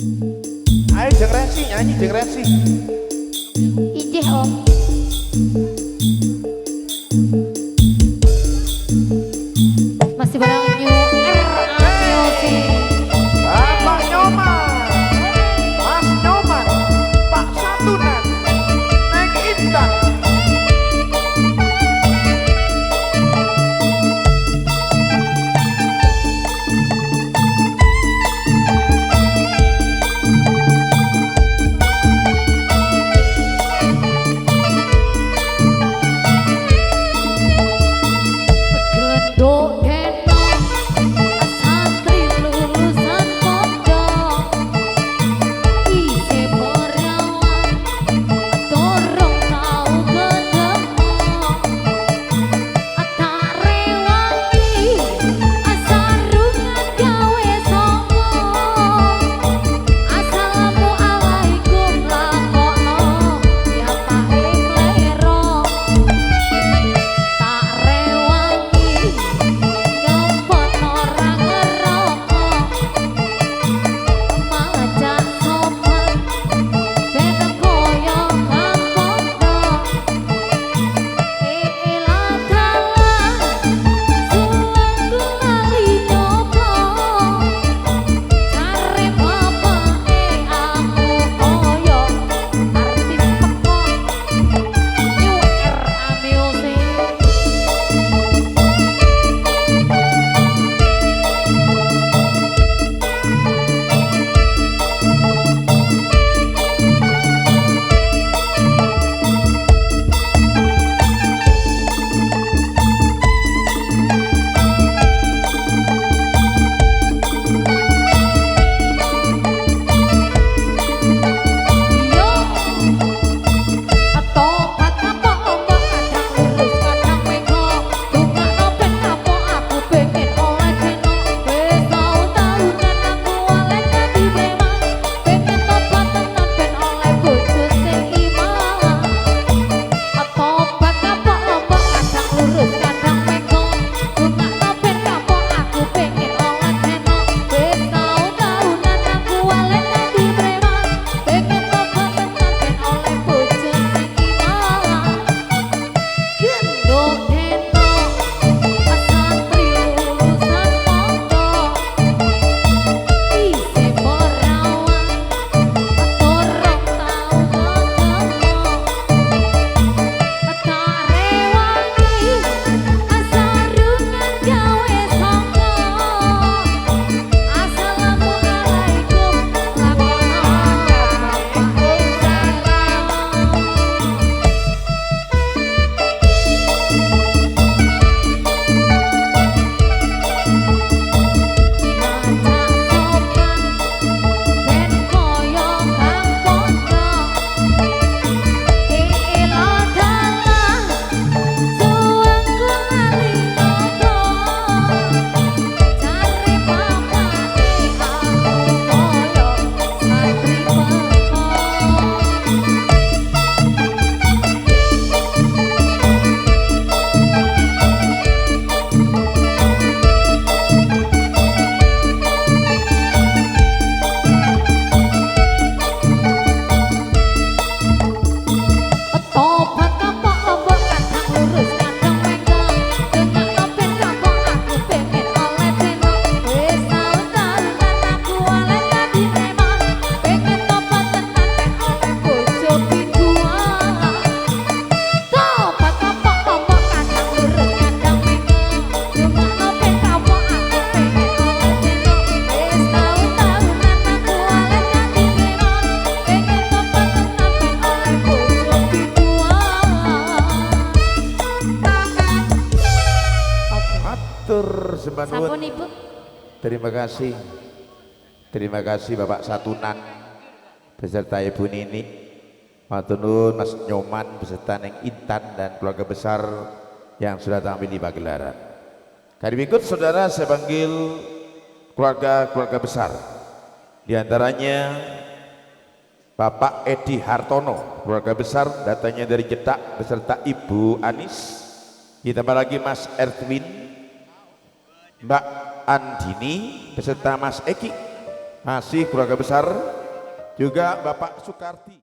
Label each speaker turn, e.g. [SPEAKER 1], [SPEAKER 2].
[SPEAKER 1] Ayo jeng Resi, nyanyi jeng Resi.
[SPEAKER 2] Ijih om. Masih bareng New RA Music.
[SPEAKER 1] Bapak Nyoman, Mas Nyoman, Pak Satunan, Neng Intan.
[SPEAKER 2] Gedok denok santri lulusan pondok isi perawan dorong tau ketemu tak rewangi sarungan gawe songo assalamualaikum lakono ya paling lero tak rewangi ngempet orang ngerokok majak sopan beda koyong ngapondok ilah dalah suwengku lali nyoba cari bapake aku koyong artis pekon New RA Music. Yo tobat kapok ombak kadang lurus kadang bengkok tungakno ben kapok aku pengen oleh deno wis tau tahunan aku oleh dadi preman pengen tobat tenan ben oleh bojo sing iman tobat kapok ombak kadang lurus kadang bengkok tungakno ben kapok aku pengen oleh deno wis tau tahunan aku oleh dadi preman pengen tobat tenan ben oleh bojo sing iman gendok denok santri lulusan pondok isi perawan dorong tau ketemu tak rewangi sarungan gawe songo assalamualaikum lakono bapake majak sopan ben koyong ngapondok ilah dalah suwengku lali nyoba cari bapake aku koyong santri pekon tobat kapok ombak kadang lurus kadang bengkok tungakno ben kapok aku pengen oleh deno wis tau tahunan aku oleh dadi preman pengen tobat tenan ben oleh bojo biduan tobat kapok ombak kadang lurus kadang bengkok tungakno ben kapok aku pengen oleh deno wis tau tahunan aku oleh dadi preman pengen tobat tenan ben oleh bojo biduan.
[SPEAKER 1] Matur sembah nuwun.
[SPEAKER 2] Sampun Ibu.
[SPEAKER 1] Terima kasih Bapak Satunan beserta Ibu Nini. Matur nuwun Mas Nyoman beserta Neng Intan dan keluarga besar yang sudah tampil di pagelaran. Kali berikut saudara saya panggil keluarga besar. Di antaranya Bapak Edi Hartono, keluarga besar datanya dari Jeddah beserta Ibu Anis. Ditambah lagi Mas Erwin, Mbak Andini beserta Mas Eki, masih keluarga besar juga Bapak Sukarti.